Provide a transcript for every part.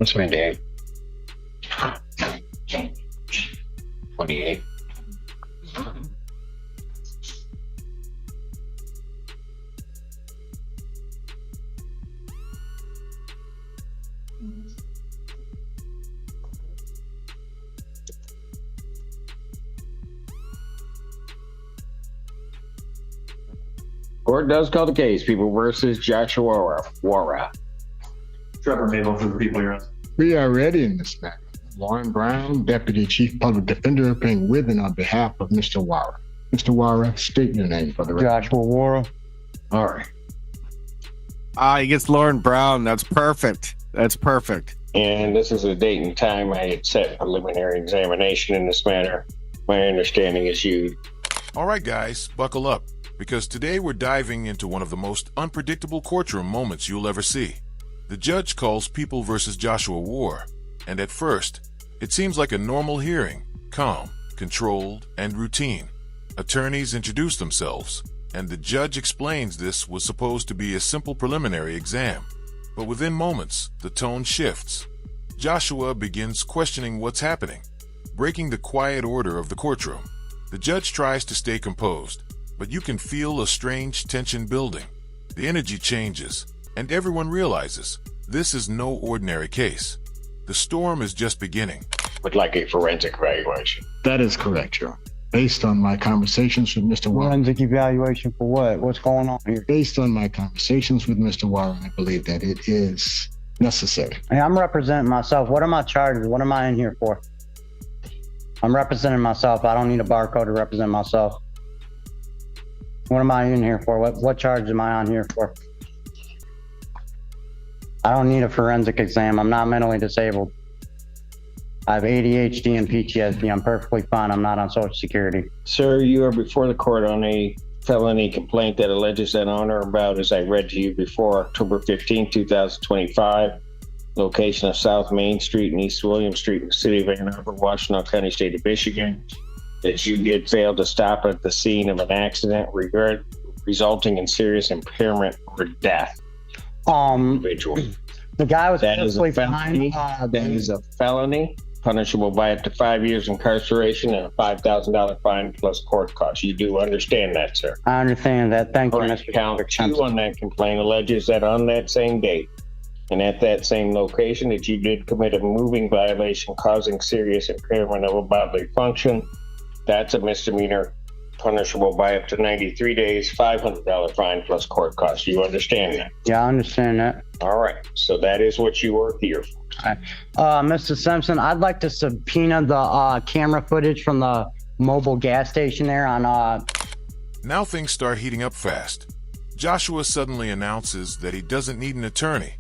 What's my day? 28. Court does call the case, People versus Joshua Wara. Trevor Mabel for the people you're on. We are ready in this matter. Lauren Brown, Deputy Chief Public Defender, appearing with and on behalf of Mr. Wara. Mr. Wara, state your name for the record. Joshua Wara. All right. He gets Lauren Brown. That's perfect. That's perfect. And this is a date and time I had set preliminary examination in this matter. My understanding is you. All right, guys, buckle up, because today we're diving into one of the most unpredictable courtroom moments you'll ever see. The judge calls People versus Joshua Wara, and at first, it seems like a normal hearing, calm, controlled, and routine. Attorneys introduce themselves, and the judge explains this was supposed to be a simple preliminary exam. But within moments, the tone shifts. Joshua begins questioning what's happening, breaking the quiet order of the courtroom. The judge tries to stay composed, but you can feel a strange tension building. The energy changes, and everyone realizes this is no ordinary case. The storm is just beginning. Would like a forensic evaluation. That is correct, Your Honor. Based on my conversations with Mr. Wara. Forensic evaluation for what? What's going on here? Based on my conversations with Mr. Wara, I believe that it is necessary. Hey, I'm representing myself. What are my charges? What am I in here for? I'm representing myself. I don't need a barcode to represent myself. What am I in here for? What charge am I on here for? I don't need a forensic exam. I'm not mentally disabled. I have ADHD and PTSD. I'm perfectly fine. I'm not on Social Security. Sir, you are before the court on a felony complaint that alleges that on or about, as I read to you before, October 15, 2025, location of South Main Street and East William Street in the city of Ann Arbor, Washtenaw County, state of Michigan, that you did fail to stop at the scene of an accident resulting in serious impairment or death. Individual. The guy was That is a perfectly felony. fine. That is a felony, punishable by up to 5 years incarceration and a $5,000 fine plus court costs. You do understand that, sir? I understand that. Thank you, Mr. Count 2 on that complaint alleges that on that same date and at that same location that you did commit a moving violation causing serious impairment of a bodily function. That's a misdemeanor, punishable by up to 93 days, $500 fine plus court costs. You understand that? Yeah, I understand that. All right. So that is what you are here for. Mr. Simpson, I'd like to subpoena the camera footage from the mobile gas station there on Now things start heating up fast. Joshua suddenly announces that he doesn't need an attorney.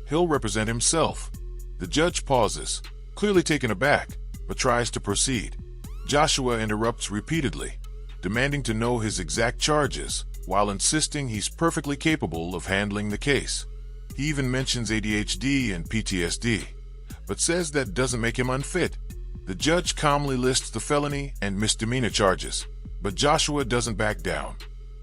He'll represent himself. The judge pauses, clearly taken aback, but tries to proceed. Joshua interrupts repeatedly, demanding to know his exact charges, while insisting he's perfectly capable of handling the case. He even mentions ADHD and PTSD, but says that doesn't make him unfit. The judge calmly lists the felony and misdemeanor charges, but Joshua doesn't back down.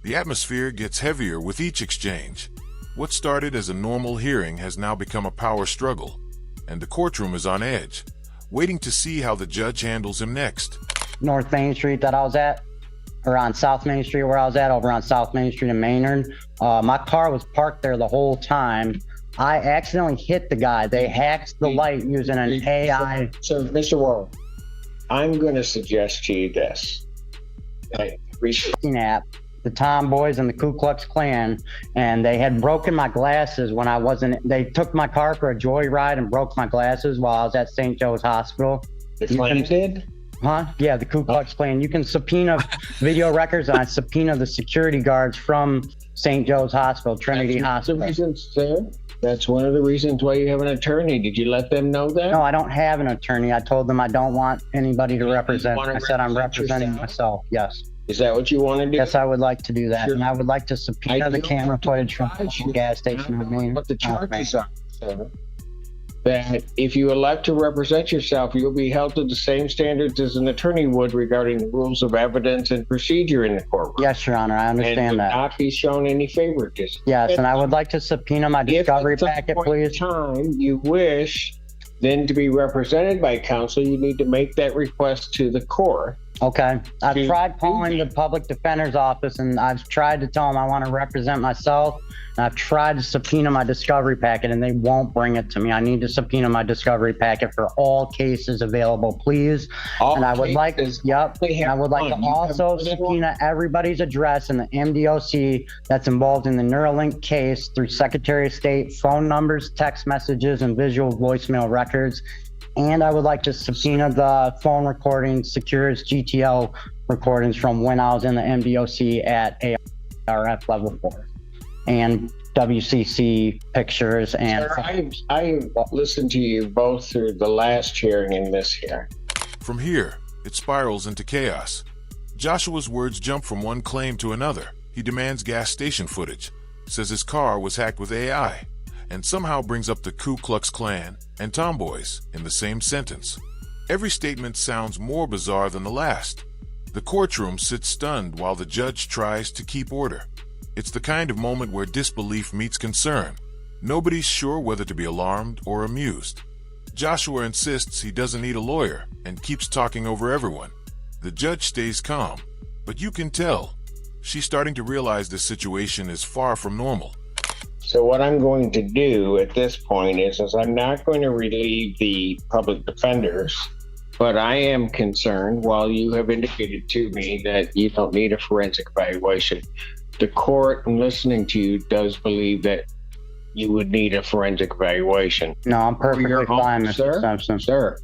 The atmosphere gets heavier with each exchange. What started as a normal hearing has now become a power struggle, and the courtroom is on edge, waiting to see how the judge handles him next. North Main Street that I was at, or on South Main Street where I was at, over on South Main Street in Maynard. My car was parked there the whole time. I accidentally hit the guy. They hacked the light using an AI. So, Mr. Warren, I'm going to suggest to you this. App, the Tomboys and the Ku Klux Klan, and they had broken my glasses when I wasn't. They took my car for a joyride and broke my glasses while I was at St. Joe's Hospital. The Klan did? Huh? Yeah, the Ku Klux Klan. You can subpoena video records, and I subpoena the security guards from St. Joe's Hospital, Trinity Hospital. That's one of the reasons why you have an attorney. Did you let them know that? No, I don't have an attorney. I told them I don't want anybody to represent. I said I'm representing myself. Yes. Is that what you want to do? Yes, I would like to do that. Sure. And I would like to subpoena the camera footage from the gas station. What the charges are, sir. That if you elect to represent yourself, you'll be held to the same standards as an attorney would regarding the rules of evidence and procedure in the courtroom. Yes, Your Honor, I understand and that. not be shown any favoritism. Yes, and I would like to subpoena my discovery packet, please. If at some point in time you wish then to be represented by counsel, you need to make that request to the court. Okay. I've Do- tried calling the public defender's office and I've tried to tell them I want to represent myself. And I've tried to subpoena my discovery packet and they won't bring it to me. I need to subpoena my discovery packet for all cases available, please. And I would like, cases yep. only And I have would like to one. You have also more than one. subpoena everybody's address in the MDOC that's involved in the Neuralink case through Secretary of State, phone numbers, text messages, and visual voicemail records. And I would like to subpoena the phone recordings, Securus GTL recordings from when I was in the MDOC at ARF level 4 and WCC pictures and Sir, I listened to you both through the last hearing and this hearing. From here, it spirals into chaos. Joshua's words jump from one claim to another. He demands gas station footage, says his car was hacked with AI, and somehow brings up the Ku Klux Klan and tomboys in the same sentence. Every statement sounds more bizarre than the last. The courtroom sits stunned while the judge tries to keep order. It's the kind of moment where disbelief meets concern. Nobody's sure whether to be alarmed or amused. Joshua insists he doesn't need a lawyer and keeps talking over everyone. The judge stays calm, but you can tell she's starting to realize this situation is far from normal. So what I'm going to do at this point is I'm not going to relieve the public defenders, but I am concerned, while you have indicated to me that you don't need a forensic evaluation, the court, in listening to you, does believe that you would need a forensic evaluation. no, I'm perfectly your own- fine, Mr. sir, Simpson. Sir,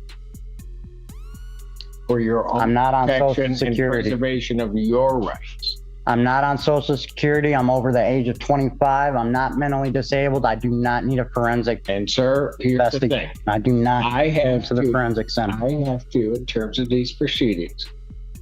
for your own I'm not on Social protection and Security. preservation of your rights. I'm not on Social Security. I'm over the age of 25. I'm not mentally disabled. I do not need a forensic And sir, here's the thing. investigation. I do not I go have to the to- forensic center. I have to, in terms of these proceedings,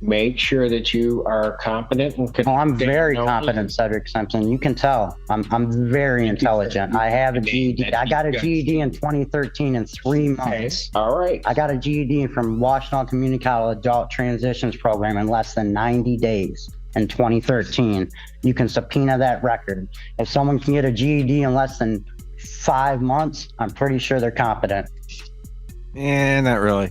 make sure that you are competent and Oh, I'm conducting very no- competent, Cedric Simpson. You can tell. I'm very intelligent. I have a GED. I got a GED in 2013 in 3 months. All right. I got a GED from Washington Community College Adult Transitions Program in less than 90 days in 2013. You can subpoena that record. If someone can get a GED in less than 5 months, I'm pretty sure they're competent. Not really.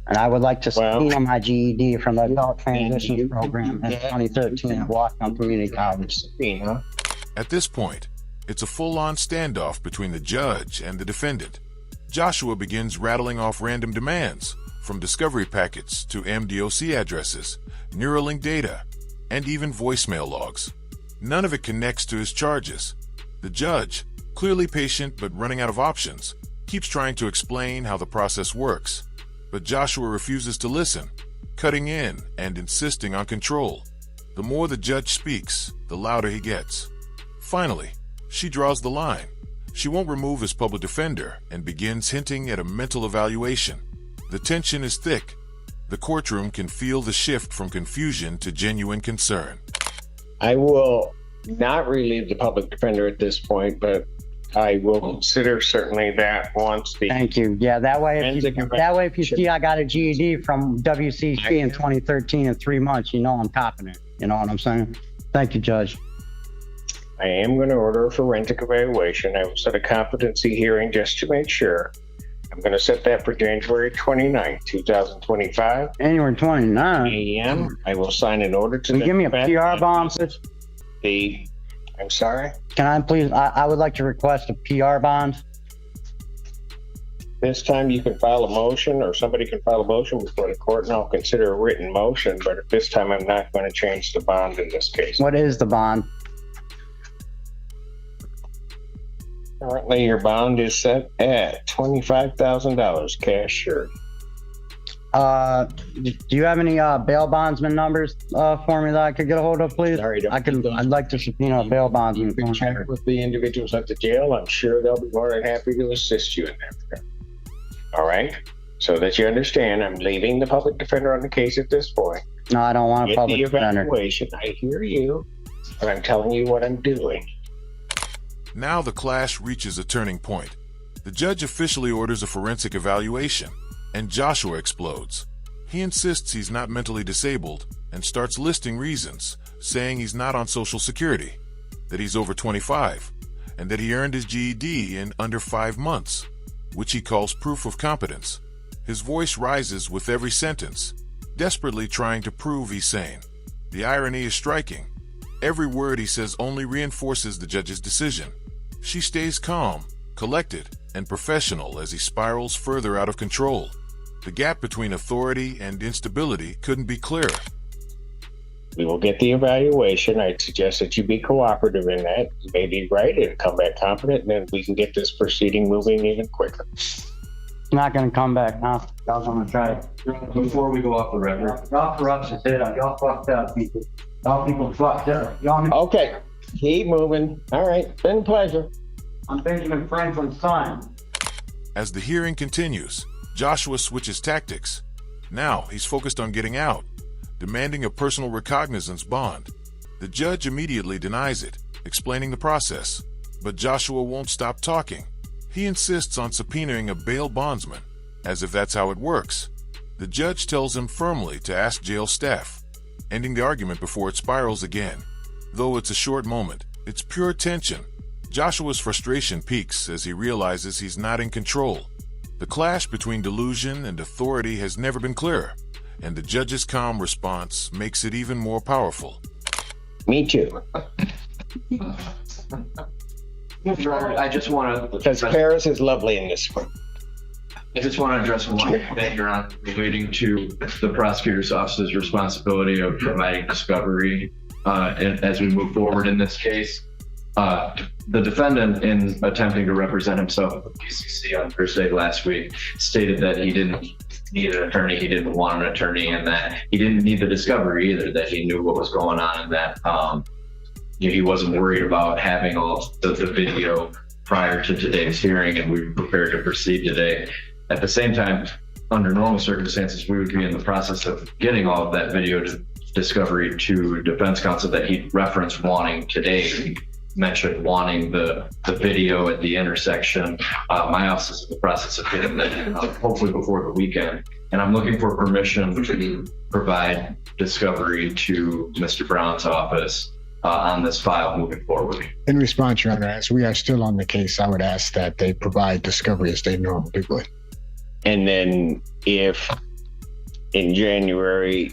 And I would like to Well, subpoena my GED from the Adult you Transitions can Program do in that. 2013 at Washington Community College. Subpoena. At this point, it's a full-on standoff between the judge and the defendant. Joshua begins rattling off random demands, from discovery packets to MDOC addresses, Neuralink data, and even voicemail logs. None of it connects to his charges. The judge, clearly patient but running out of options, keeps trying to explain how the process works. But Joshua refuses to listen, cutting in and insisting on control. The more the judge speaks, the louder he gets. Finally, she draws the line. She won't remove his public defender and begins hinting at a mental evaluation. The tension is thick. The courtroom can feel the shift from confusion to genuine concern. I will not relieve the public defender at this point, but I will consider certainly that once the Thank you. Yeah, that way Forensic if you see I got a GED from WCC in 2013 in 3 months, you know I'm competent. You know what I'm saying? Thank you, Judge. I am going to order a forensic evaluation. I will set a competency hearing just to make sure. I'm going to set that for January 29th, 2025, January 29. a.m. I will sign an order to Can you the give me a effect PR that bond, please? I'm sorry. Can I please? I would like to request a PR bond. This time you can file a motion, or somebody can file a motion before the court, and I'll consider a written motion. But at this time, I'm not going to change the bond in this case. What is the bond? Currently, your bond is set at $25,000 cash sure. Do you have any bail bondsman numbers for me that I could get a hold of, please? Sorry, I'd like to subpoena a bail You bondsman. can check with the individuals at the jail. I'm sure they'll be more than happy to assist you in that. All right. So that you understand, I'm leaving the public defender on the case at this point. No, I don't want a Get public the defender. evaluation. I hear you, but I'm telling you what I'm doing. Now the clash reaches a turning point. The judge officially orders a forensic evaluation, and Joshua explodes. He insists he's not mentally disabled and starts listing reasons, saying he's not on Social Security, that he's over 25, and that he earned his GED in under 5 months. which he calls proof of competence. His voice rises with every sentence, desperately trying to prove he's sane. The irony is striking. Every word he says only reinforces the judge's decision. She stays calm, collected, and professional as he spirals further out of control. The gap between authority and instability couldn't be clearer. We will get the evaluation. I'd suggest that you be cooperative in that. You may be right and come back competent, and then we can get this proceeding moving even quicker. Not gonna come back, huh? Y'all gonna try it. Before we go off the record, Y'all corrupted it up. Y'all fucked up, people. Y'all people fucked up. Y'all. Okay, keep moving. All right, been a pleasure. I'm Benjamin Franklin's son. As the hearing continues, Joshua switches tactics. Now he's focused on getting out, demanding a personal recognizance bond. The judge immediately denies it, explaining the process. But Joshua won't stop talking. He insists on subpoenaing a bail bondsman, as if that's how it works. The judge tells him firmly to ask jail staff, ending the argument before it spirals again. Though it's a short moment, it's pure tension. Joshua's frustration peaks as he realizes he's not in control. The clash between delusion and authority has never been clearer, and the judge's calm response makes it even more powerful. Me too. I just want to. Because Paris is lovely in this one. I just want to address one thing, Your Honor, relating to the prosecutor's office's responsibility of providing discovery as we move forward in this case. The defendant, in attempting to represent himself at the PCC on Thursday last week, stated that he didn't need an attorney, he didn't want an attorney, and that he didn't need the discovery either, that he knew what was going on, and that he wasn't worried about having all the video prior to today's hearing, and we were prepared to proceed today. At the same time, under normal circumstances, we would be in the process of getting all of that video discovery to defense counsel that he referenced wanting today. He mentioned wanting the video at the intersection. My office is in the process of getting that hopefully before the weekend. And I'm looking for permission to provide discovery to Mr. Brown's office on this file moving forward. In response, Your Honor, as we are still on the case, I would ask that they provide discovery as they normally would. And then if in January,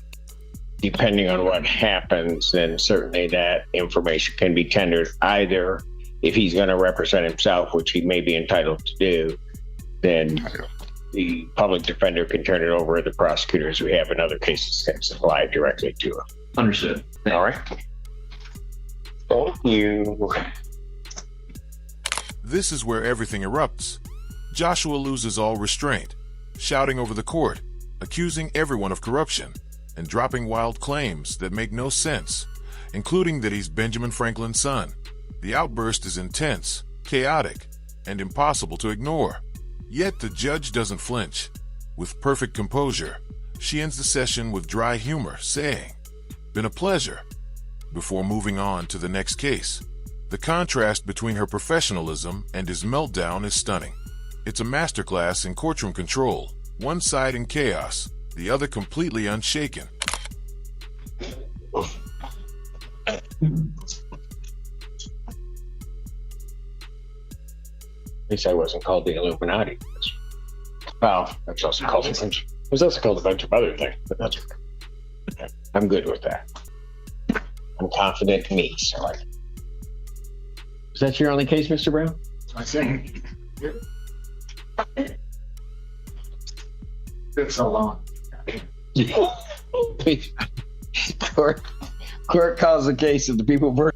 depending on what happens, then certainly that information can be tendered either if he's going to represent himself, which he may be entitled to do, then the public defender can turn it over to the prosecutors. We have in other cases can supply it directly to him. Understood. All right. Thank you. This is where everything erupts. Joshua loses all restraint, shouting over the court, accusing everyone of corruption, and dropping wild claims that make no sense, including that he's Benjamin Franklin's son. The outburst is intense, chaotic, and impossible to ignore. Yet the judge doesn't flinch. With perfect composure, she ends the session with dry humor, saying, "Been a pleasure," before moving on to the next case. The contrast between her professionalism and his meltdown is stunning. It's a masterclass in courtroom control, one side in chaos, the other completely unshaken. At least I wasn't called the Illuminati. Well, that's also called a bunch. It was also called a bunch of other things, but that's okay. I'm good with that. I'm confident in me, so I. Is that your only case, Mr. Brown? I think. It's so long. Court calls the case of the people. Court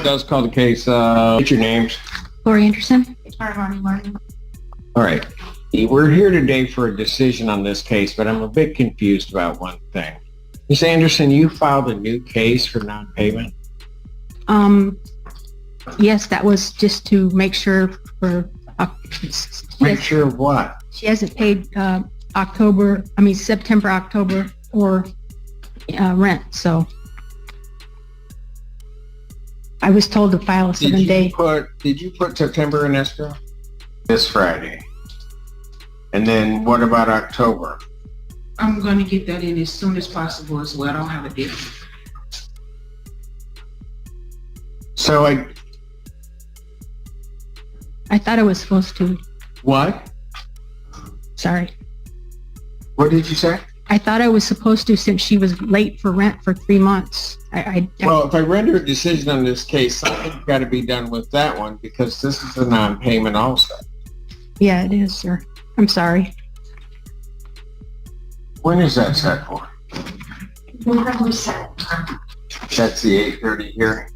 does call the case. What's your names? Lori Anderson. All right. We're here today for a decision on this case, but I'm a bit confused about one thing. Ms. Anderson, you filed a new case for non-payment? Yes, that was just to make sure for, Make sure of what? she hasn't paid, September, October, or, rent, so. I was told to file a 7-day. Did you put September in escrow? This Friday. And then what about October? I'm going to get that in as soon as possible as well. I don't have a deal. So I thought I was supposed to. what? Sorry. What did you say? I thought I was supposed to since she was late for rent for 3 months. Well, if I render a decision on this case, something's got to be done with that one because this is a non-payment also. Yeah, it is, sir. I'm sorry. When is that set for? November 7th. That's the 8:30 hearing.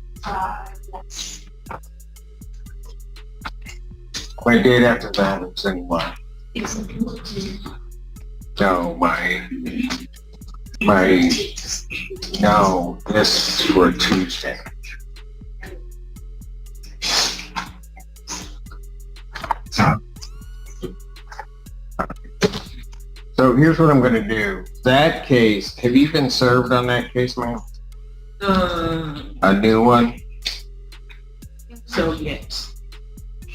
Yes. My date after that is in what? It's No, no, this is for Tuesday. So here's what I'm going to do. That case, have you been served on that case, ma'am? A new one So yes.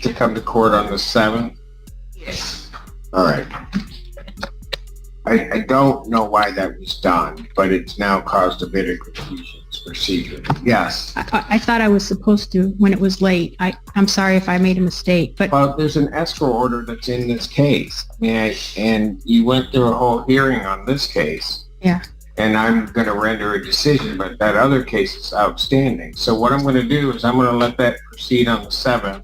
to come to court on the 7th? Yes. All right. I don't know why that was done, but it's now caused a bit of confusion. It's procedure. Yes. I thought I was supposed to when it was late. I'm sorry if I made a mistake, but Well, there's an escrow order that's in this case. I mean, and you went through a whole hearing on this case. Yeah. And I'm going to render a decision, but that other case is outstanding. So what I'm going to do is I'm going to let that proceed on the 7th.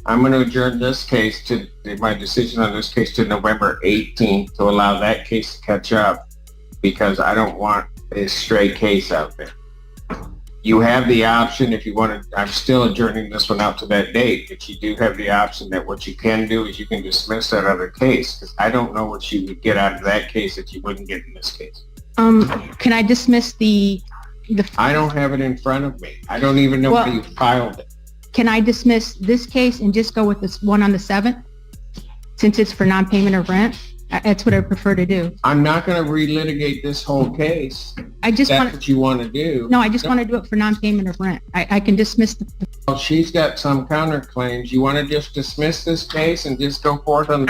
I'm going to adjourn this case to my decision on this case to November 18th to allow that case to catch up because I don't want a stray case out there. You have the option if you want to, I'm still adjourning this one out to that date, but you do have the option that what you can do is you can dismiss that other case because I don't know what you would get out of that case that you wouldn't get in this case. can I dismiss the I don't have it in front of me. I don't even know Well- where you filed it. Can I dismiss this case and just go with this one on the 7th? Since it's for non-payment of rent? That's what I prefer to do. I'm not going to relitigate this whole case. I just That's want, what you want to do. no, I just want to do it for non-payment of rent. I can dismiss the, Well, she's got some counterclaims. You want to just dismiss this case and just go forth on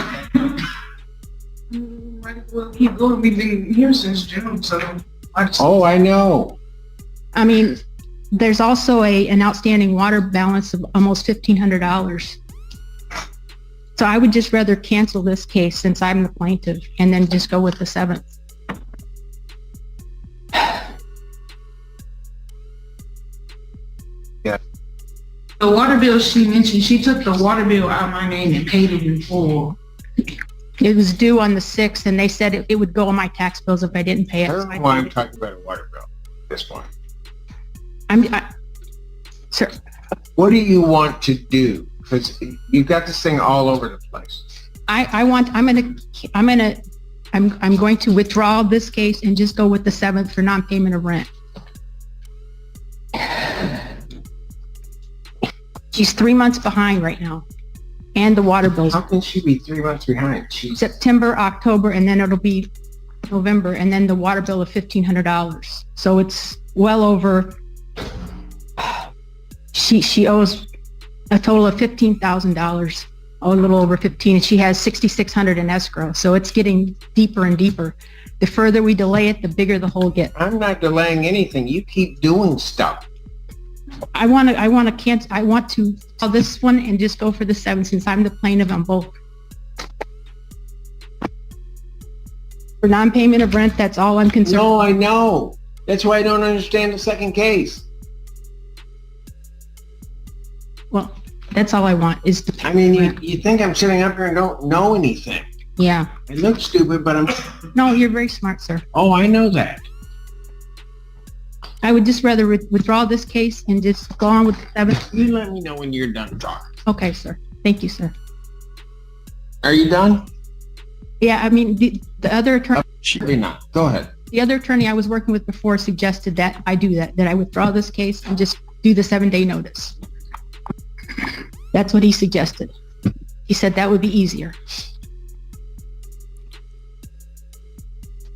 Might well keep going. We've been here since June, so I just, Oh, I know. I mean, there's also an outstanding water balance of almost $1,500. So I would just rather cancel this case since I'm the plaintiff and then just go with the 7th. the water bill she mentioned, she took the water bill out of my name and paid it in full. It was due on the 6th and they said it would go on my tax bills if I didn't pay I it. don't So know I why paid I'm it. talking about a water bill at this point. Sir, What do you want to do? Because you've got this thing all over the place. I'm going to withdraw this case and just go with the 7th for non-payment of rent. She's 3 months behind right now. And the water bills, How can she be 3 months behind? She's September, October, and then it'll be November, and then the water bill of $1,500. So it's well over, she owes a total of $15,000, a little over 15, and she has $6,600 in escrow. So it's getting deeper and deeper. The further we delay it, the bigger the hole gets. I'm not delaying anything. You keep doing stuff. I want to cancel. I want to sell this one and just go for the 7th since I'm the plaintiff on both. For non-payment of rent, that's all I'm concerned. No, I know. That's why I don't understand the second case. Well, that's all I want is to. I mean, you think I'm sitting up here and don't know anything. Yeah. I look stupid, but I'm... No, you're very smart, sir. Oh, I know that. I would just rather withdraw this case and just go on with the 7th. You let me know when you're done talking. Okay, sir. Thank you, sir. Are you done? Yeah, I mean, the other attorney, You're not. Go ahead. the other attorney I was working with before suggested that I do that I withdraw this case and just do the 7-day notice. That's what he suggested. He said that would be easier.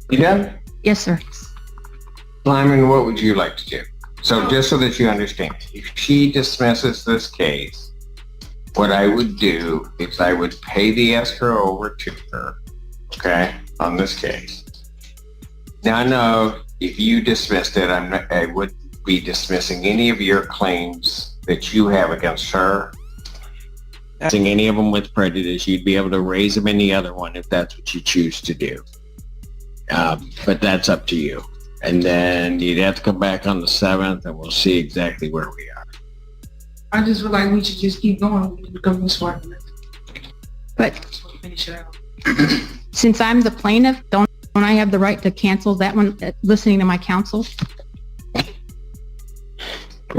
You done? Yes, sir. Lyman, what would you like to do? So just so that you understand, if she dismisses this case, what I would do is I would pay the escrow over to her, okay, on this case. Now, no, if you dismissed it, I wouldn't be dismissing any of your claims that you have against her. any of them with prejudice, you'd be able to raise them in the other one if that's what you choose to do. But that's up to you. And then you'd have to come back on the 7th, and we'll see exactly where we are. I just feel like we should just keep going because we're smart. But Finish it out. since I'm the plaintiff, don't I have the right to cancel that one, listening to my counsel?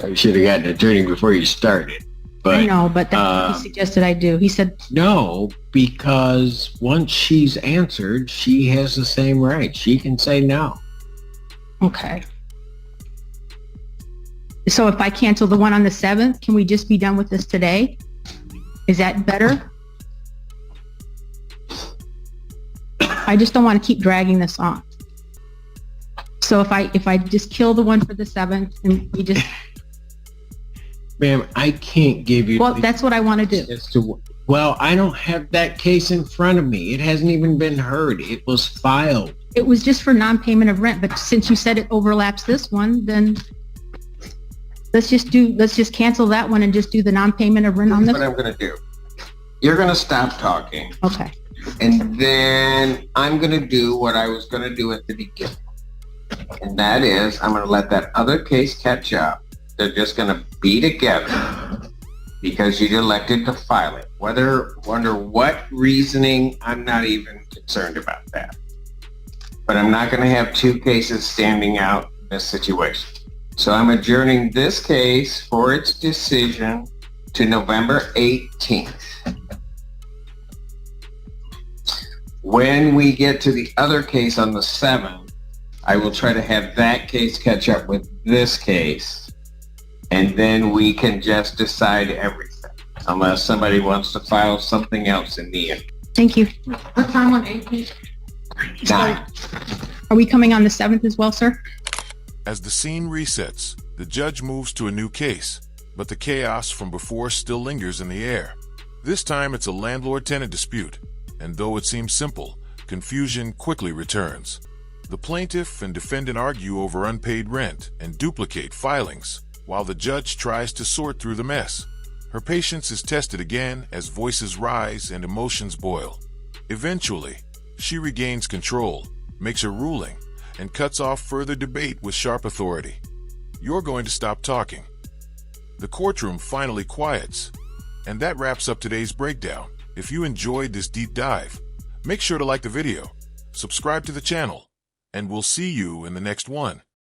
You should have gotten an attorney before you started. But, I know, but that's what he suggested I do. He said, no, because once she's answered, she has the same right. She can say no. okay. So if I cancel the one on the 7th, can we just be done with this today? Is that better? I just don't want to keep dragging this on. So if I just kill the one for the 7th and we just, Ma'am, I can't give you. well, that's what I want to do. As to, well, I don't have that case in front of me. It hasn't even been heard. It was filed. It was just for non-payment of rent, but since you said it overlaps this one, then let's just cancel that one and just do the non-payment of rent on Here's this. what I'm going to do. You're going to stop talking, Okay. and then I'm going to do what I was going to do at the beginning. And that is, I'm going to let that other case catch up. They're just going to be together because you elected to file it. Whether, under what reasoning, I'm not even concerned about that. But I'm not going to have two cases standing out in this situation. So I'm adjourning this case for its decision to November 18th. When we get to the other case on the 7th, I will try to have that case catch up with this case, and then we can just decide everything, unless somebody wants to file something else in the end. Thank you. What time on 18th? 9. Are we coming on the 7th as well, sir? As the scene resets, the judge moves to a new case, but the chaos from before still lingers in the air. This time it's a landlord-tenant dispute, and though it seems simple, confusion quickly returns. The plaintiff and defendant argue over unpaid rent and duplicate filings, while the judge tries to sort through the mess. Her patience is tested again as voices rise and emotions boil. Eventually, she regains control, makes her ruling, and cuts off further debate with sharp authority. You're going to stop talking. The courtroom finally quiets. And that wraps up today's breakdown. If you enjoyed this deep dive, make sure to like the video, subscribe to the channel, and we'll see you in the next one.